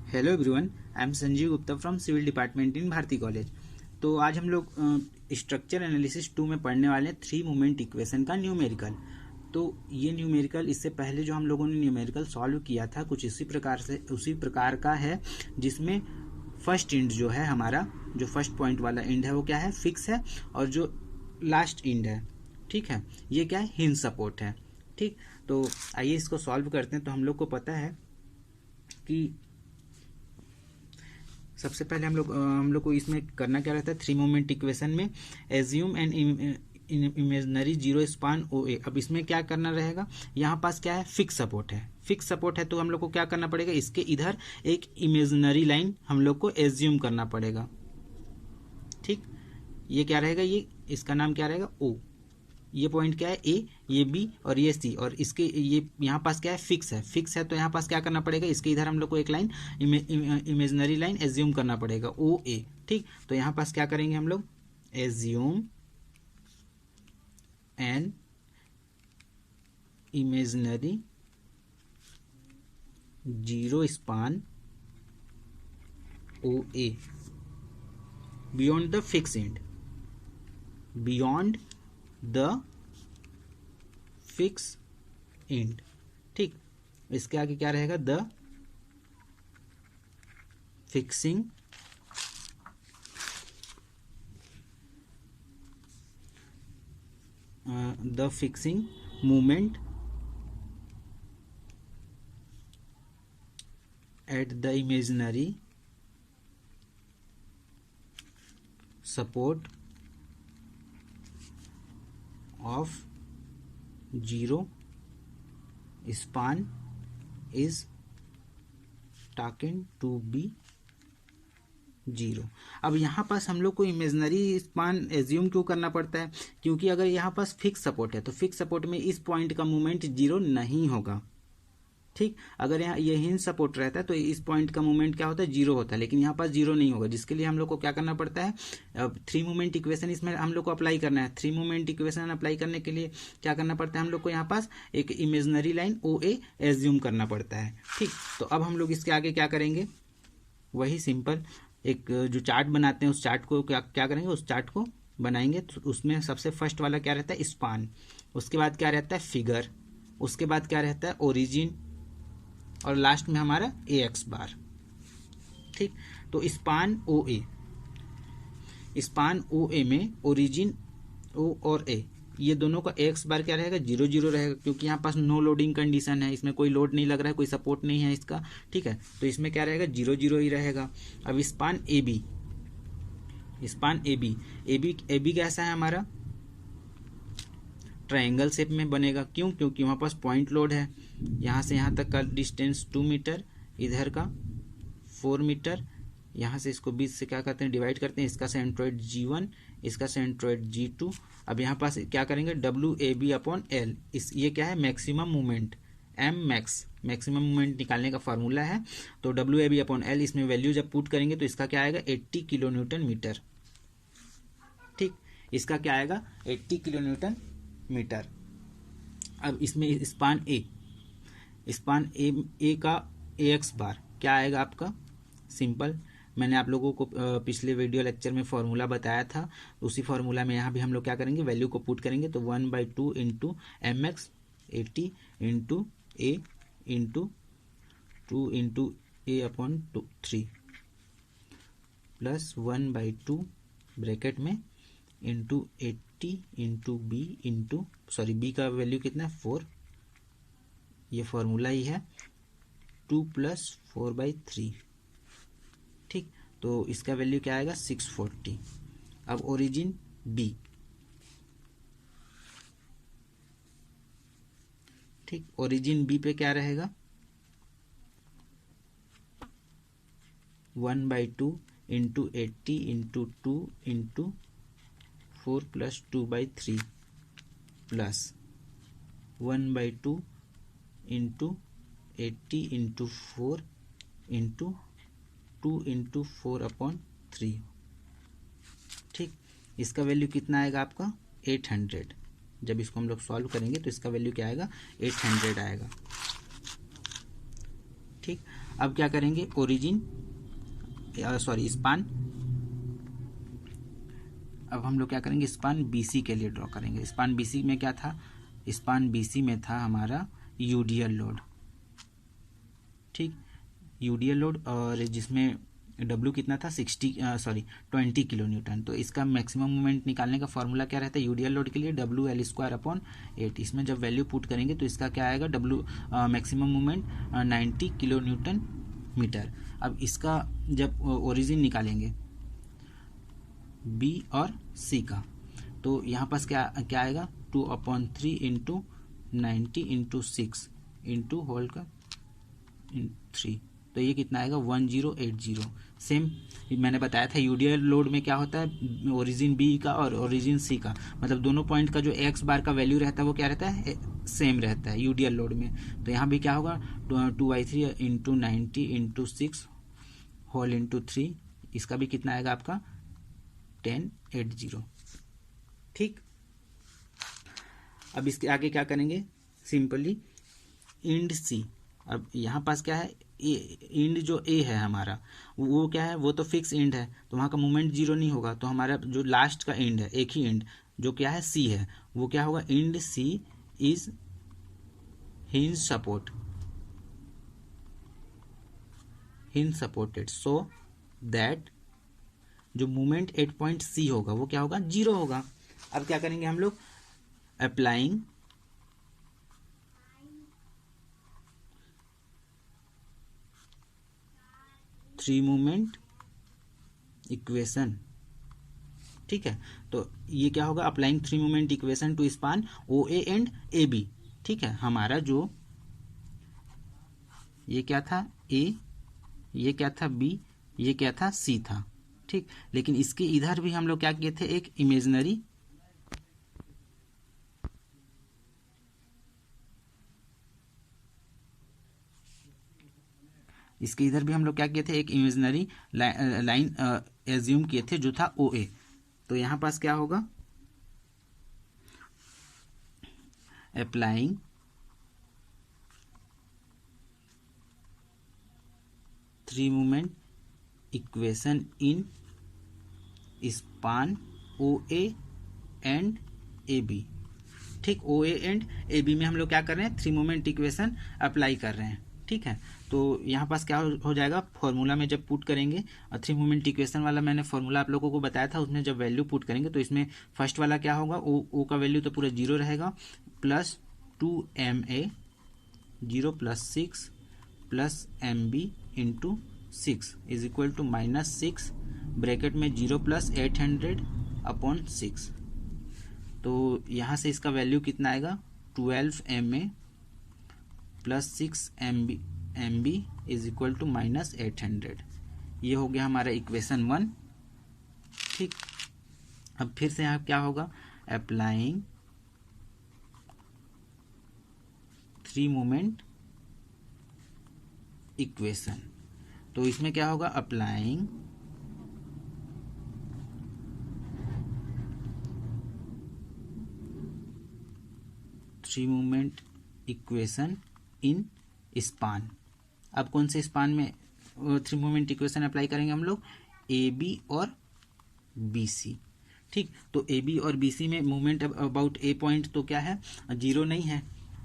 Hello everyone, I am Sanjeev Gupta from civil department in Bharati college. तो आज हम लोग स्ट्रक्चर एनालिसिस 2 में पढ़ने वाले हैं 3 मोमेंट इक्वेशन का न्यूमेरिकल। तो ये न्यूमेरिकल इससे पहले जो हम लोगों ने न्यूमेरिकल सॉल्व किया था कुछ उसी प्रकार का है, जिसमें फर्स्ट इंड जो है हमारा, जो फर्स्ट पॉइंट वाला इंड है वो क्या है, फिक्स है, और जो लास्ट इंड है, ठीक है, ये क्या है, हिंज सपोर्ट है। ठीक, तो आइए इसको सॉल्व करते हैं। तो हम लोग को पता है कि सबसे पहले हम लोग को इसमें करना क्या रहता है, 3 मोमेंट इक्वेशन में assume an imaginary zero span O A. अब इसमें क्या करना रहेगा, यहाँ पास क्या है, फिक्स सपोर्ट है। फिक्स सपोर्ट है तो हम लोग को क्या करना पड़ेगा, इसके इधर एक इमेजनरी लाइन हम लोग को एज्यूम करना पड़ेगा। ठीक, ये क्या रहेगा, ये इसका नाम क्या रहेगा, ओ। ये पॉइंट क्या है, ए, ये बी और ये सी, और इसके ये यहाँ पास क्या है, फिक्स है तो यहाँ पास क्या करना पड़ेगा, इसके इधर हम लोग को एक लाइन इमेजनरी लाइन एज्यूम करना पड़ेगा, ओ ए। ठीक, तो यहाँ पास क्या करेंगे हम लोग, assume an imaginary zero span O A beyond the fix end, beyond the fix end. ठीक, इसके आगे क्या रहेगा, the fixing moment at the imaginary support of zero span is taken to be zero. अब यहाँ पास हम लोग को इमेजनरी स्पान एज्यूम क्यों करना पड़ता है, क्योंकि अगर यहाँ पास फिक्स सपोर्ट है तो फिक्स सपोर्ट में इस पॉइंट का मूवमेंट जीरो नहीं होगा। ठीक, अगर यहाँ ये हिंज सपोर्ट रहता है तो इस पॉइंट का मूवमेंट क्या होता है, जीरो होता है, लेकिन यहाँ पास जीरो नहीं होगा, जिसके लिए हम लोग को क्या करना पड़ता है, अब 3 मोमेंट इक्वेशन इसमें हम लोग को अप्लाई करना है। 3 मोमेंट इक्वेशन अप्लाई करने के लिए क्या करना पड़ता है, हम लोग को यहाँ पास एक इमेजनरी लाइन ओ ए एज्यूम करना पड़ता है। ठीक, तो अब हम लोग इसके आगे क्या करेंगे, वही सिंपल एक जो चार्ट बनाते हैं उस चार्ट को क्या करेंगे, उस चार्ट को बनाएंगे। तो उसमें सबसे फर्स्ट वाला क्या रहता है, स्पान, उसके बाद क्या रहता है, फिगर, उसके बाद क्या रहता है, ओरिजिन, और लास्ट में हमारा ए एक्स बार। ठीक, तो स्पान ओ ए में ओरिजिन ओ और ए, ये दोनों का एक्स बार क्या रहेगा, 0 0 रहेगा, क्योंकि यहाँ पास नो लोडिंग कंडीशन है, इसमें कोई लोड नहीं लग रहा है, कोई सपोर्ट नहीं है इसका। ठीक है, तो इसमें क्या रहेगा, 0 0 ही रहेगा। अब स्पान ए बी कैसा है हमारा, ट्रायंगल शेप में बनेगा। क्यों, क्योंकि वहाँ पास पॉइंट लोड है, यहाँ से यहाँ तक का डिस्टेंस 2 मीटर, इधर का 4 मीटर, यहाँ से इसको 20 से क्या करते हैं, डिवाइड करते हैं, इसका सेंट्रोइड G1, इसका सेंट्रोइड G2। अब यहाँ पास क्या करेंगे, WAB/L, इस ये क्या है, maximum movement, M max, maximum movement निकालने का फार्मूला है। तो WAB/L इसमें वैल्यू जब पुट करेंगे तो इसका क्या आएगा, 80 किलो न्यूटन मीटर। ठीक, इसका क्या आएगा, 80 किलो न्यूटन मीटर। अब इसमें स्पान ए का AX बार क्या आएगा आपका, सिंपल, मैंने आप लोगों को पिछले वीडियो लेक्चर में फॉर्मूला बताया था, उसी फॉर्मूला में यहाँ भी हम लोग क्या करेंगे, वैल्यू को पुट करेंगे। तो 1/2 into MX 80 into A into 2 into A/3 plus 1/2 bracket में into 80 into B into, sorry B का वैल्यू कितना है, 4, ये फॉर्मूला ही है, 2 + 4/3। ठीक, तो इसका वैल्यू क्या आएगा, 640। अब ओरिजिन B, ठीक, ओरिजिन B पे क्या रहेगा, 1/2 into 80 into 2 into 4 + 2/3 plus 1/2 into 80 into 4 into 2 into 4/3। ठीक, इसका वैल्यू कितना आएगा आपका, 800। जब इसको हम लोग सॉल्व करेंगे तो इसका वैल्यू क्या आएगा, 800 आएगा। ठीक, अब क्या करेंगे, ओरिजिन स्पान, अब हम लोग क्या करेंगे, स्पान BC के लिए ड्रॉ करेंगे। स्पान BC में क्या था, स्पान BC में था हमारा यूडियल लोड, ठीक, यूडियल लोड, और जिसमें W कितना था 20 किलो न्यूटन। तो इसका मैक्सिमम मूवमेंट निकालने का फॉर्मूला क्या रहता है यूडियल लोड के लिए, WL²/8। इसमें जब वैल्यू पुट करेंगे तो इसका क्या आएगा, maximum movement 90 kilo newton metre. अब इसका जब ओरिजिन निकालेंगे B और C का, तो यहाँ पास क्या क्या आएगा, 2/3 इंटू 90 इंटू 6 इंटू होल का 3, तो ये कितना आएगा 1080। सेम मैंने बताया था यूडियल लोड में क्या होता है, ओरिजिन B का और ओरिजिन C का, मतलब दोनों पॉइंट का जो x बार का वैल्यू रहता है वो क्या रहता है, सेम रहता है यूडियल लोड में। तो यहाँ भी क्या होगा, 2/3 इंटू 90 इंटू 6 होल इंटू 3, इसका भी कितना आएगा आपका 1080। ठीक, अब इसके आगे क्या करेंगे, सिंपली इंड C। अब यहाँ पास क्या है, इंड जो A है हमारा वो क्या है, वो तो फिक्स इंड है, तो वहाँ का मूवमेंट जीरो नहीं होगा। तो हमारा जो लास्ट का इंड है, एक ही इंड जो क्या है C है, वो क्या होगा, end C is hinge supported, so that जो मूवमेंट एट पॉइंट C होगा वो क्या होगा, जीरो होगा। अब क्या करेंगे हम लोग, अप्लाइंग थ्री मूवमेंट इक्वेशन। ठीक है, तो ये क्या होगा, applying three movement equation two span OA and AB। ठीक है, हमारा जो ये क्या था A, ये क्या था B, ये क्या था C था। ठीक, लेकिन इसके इधर भी हम लोग क्या किए थे, एक इमेजिनरी इसके इधर भी हम लोग क्या किए थे, एक इमेजिनरी लाइन एज्यूम किए थे जो था OA। तो यहां पास क्या होगा, applying three movement equation in span OA and AB। ठीक, OA एंड AB में हम लोग क्या कर रहे हैं, थ्री मूवमेंट इक्वेशन अप्लाई कर रहे हैं। ठीक है, तो यहाँ पास क्या हो जाएगा, फॉर्मूला में जब पुट करेंगे, थ्री मूवमेंट इक्वेशन वाला मैंने फॉर्मूला आप लोगों को बताया था, उसमें जब वैल्यू पुट करेंगे तो इसमें फर्स्ट वाला क्या होगा, O का वैल्यू तो पूरा जीरो रहेगा, plus 2MA 0 plus 6 plus MB into 6 is equal to -6 bracket में 0 प्लस 800/6। तो यहाँ से इसका वैल्यू कितना आएगा, 12MA plus 6MB is equal to -800। ये हो गया हमारा इक्वेशन 1। ठीक, अब फिर से यहाँ क्या होगा, अप्लाइंग थ्री मूवमेंट इक्वेशन। तो इसमें क्या होगा, applying three movement equation in span. अब कौन से स्पान में थ्री मूवमेंट इक्वेशन अप्लाई करेंगे हम लोग, AB और BC। ठीक, तो AB और BC में मूवमेंट अबाउट A पॉइंट तो क्या है, जीरो नहीं है,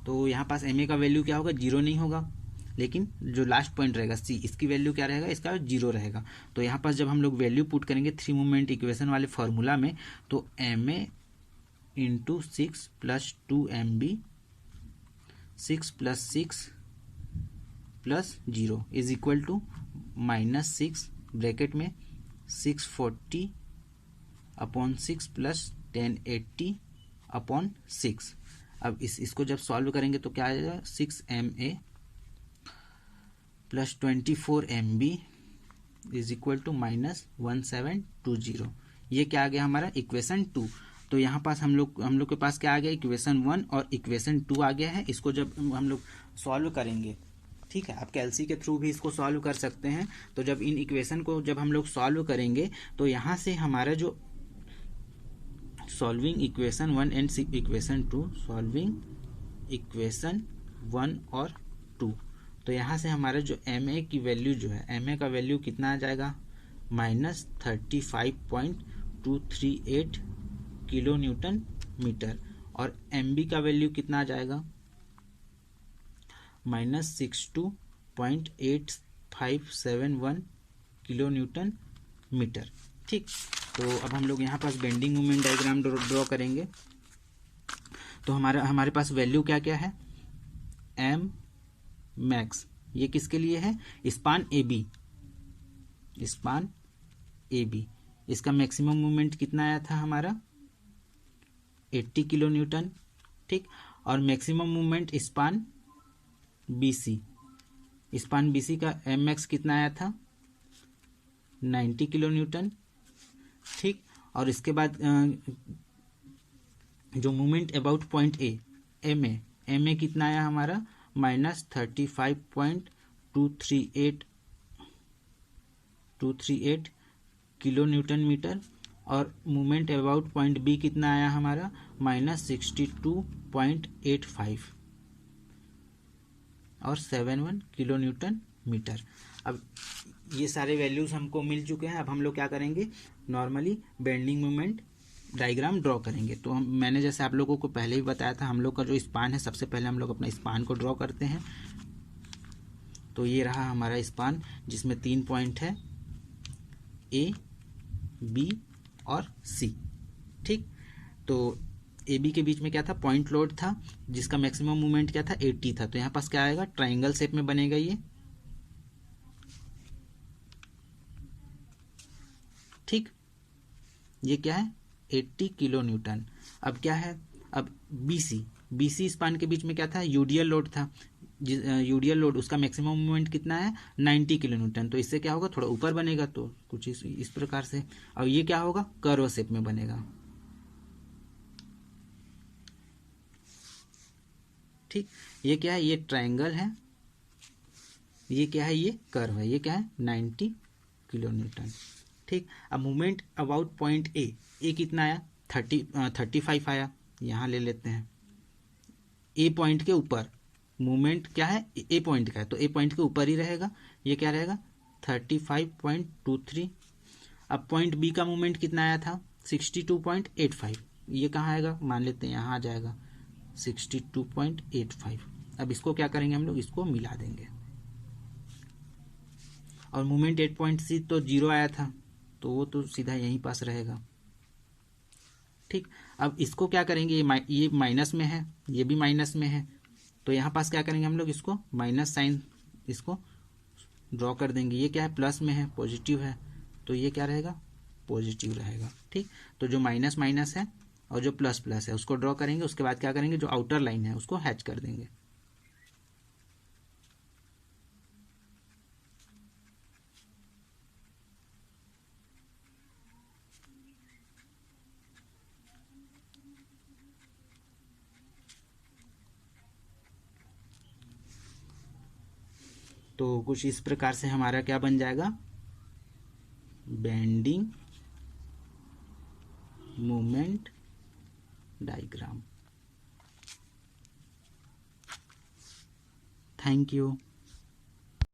तो यहाँ पास MA का वैल्यू क्या होगा, जीरो नहीं होगा, लेकिन जो लास्ट पॉइंट रहेगा C, इसकी वैल्यू क्या रहेगा, इसका जीरो रहेगा। तो यहाँ पास जब हम लोग वैल्यू पुट करेंगे थ्री मूवमेंट इक्वेशन वाले फॉर्मूला में, तो MA into 6 plus 2MB 6 plus 6 plus 0 is equal to -6 bracket में 640/6 प्लस 1080/6। अब इसको जब सॉल्व करेंगे तो क्या आएगा, 6MA plus 24MB is equal to -1720। ये क्या आ गया हमारा, इक्वेशन 2। तो यहाँ पास हम लोग के पास क्या आ गया, इक्वेशन 1 और इक्वेशन 2 आ गया है। इसको जब हम लोग सॉल्व करेंगे, ठीक है, आप कैलसी के थ्रू भी इसको सॉल्व कर सकते हैं। तो जब इन इक्वेशन को जब हम लोग सॉल्व करेंगे तो यहाँ से हमारा जो solving equation 1 and equation 2, solving equation 1 और 2, तो यहाँ से हमारा जो एम ए की वैल्यू जो है, एम ए का वैल्यू कितना आ जाएगा, -35.238 किलो न्यूटन मीटर, और एम बी का वैल्यू कितना आ जाएगा, -62.8571 किलो न्यूटन मीटर। ठीक, तो अब हम लोग यहाँ पास बेंडिंग मोमेंट डायग्राम ड्रॉ करेंगे। तो हमारे पास वैल्यू क्या क्या है, एम मैक्स, ये किसके लिए है, span A B, span A B, इसका मैक्सिमम मोमेंट कितना आया था हमारा, 80 किलो न्यूटन। ठीक, और maximum moment span B C, span B C का एम मैक्स कितना आया था, 90 किलो न्यूटन। ठीक, और इसके बाद जो movement about point A, M A कितना आया हमारा, -35.238 किलो न्यूटन मीटर, और मूवमेंट अबाउट पॉइंट बी कितना आया हमारा, -62.85 और 71 किलो न्यूटन मीटर। अब ये सारे वैल्यूज हमको मिल चुके हैं। अब हम लोग क्या करेंगे, normally bending moment diagram draw करेंगे। तो मैंने जैसे आप लोगों को पहले ही बताया था, हम लोग का जो स्पान है, सबसे पहले हम लोग अपना स्पान को ड्रॉ करते हैं। तो ये रहा हमारा स्पान, जिसमें 3 पॉइंट है, ए, बी और सी। ठीक, तो ए बी के बीच में क्या था, पॉइंट लोड था, जिसका मैक्सिमम मूवमेंट क्या था, 80 था। तो यहाँ पास क्या आएगा, ट्राइंगल शेप में बनेगा ये। ठीक, ये क्या है, 80 किलो न्यूटन। अब क्या है, अब बीसी स्पान के बीच में क्या था, यूडियल लोड था, यूडियल लोड, उसका मैक्सिमम मूवमेंट कितना है, 90 किलो न्यूटन। तो इससे क्या होगा, थोड़ा ऊपर बनेगा, तो कुछ इस प्रकार से। और ये क्या होगा, कर्व शेप में बनेगा। ठीक, ये क्या है, ये ट्रायंगल है, ये क्या है, ये कर्व है, ये क्या है, 90 किलो न्यूटन। ठीक, अब मूवमेंट अबाउट पॉइंट ए कितना आया, 35 आया। यहाँ ले लेते हैं, ए पॉइंट के ऊपर मूवमेंट क्या है, ए पॉइंट का है, तो ए पॉइंट के ऊपर ही रहेगा, ये क्या रहेगा, 35.23। अब पॉइंट बी का मूवमेंट कितना आया था, 62.85, ये कहाँ आएगा, मान लेते हैं यहाँ आ जाएगा 62.85। अब इसको क्या करेंगे हम लोग, इसको मिला देंगे, और मूवमेंट 8.सी तो 0 आया था, तो वो तो सीधा यहीं पास रहेगा। ठीक, अब इसको क्या करेंगे, ये माइनस में है, ये भी माइनस में है, तो यहाँ पास क्या करेंगे हम लोग, इसको माइनस साइन इसको ड्रॉ कर देंगे। ये क्या है, प्लस में है, पॉजिटिव है, तो ये क्या रहेगा, पॉजिटिव रहेगा। ठीक, तो जो माइनस माइनस है और जो प्लस प्लस है उसको ड्रॉ करेंगे। उसके बाद क्या करेंगे, जो आउटर लाइन है उसको हैच कर देंगे। तो कुछ इस प्रकार से हमारा क्या बन जाएगा, bending moment diagram. Thank you.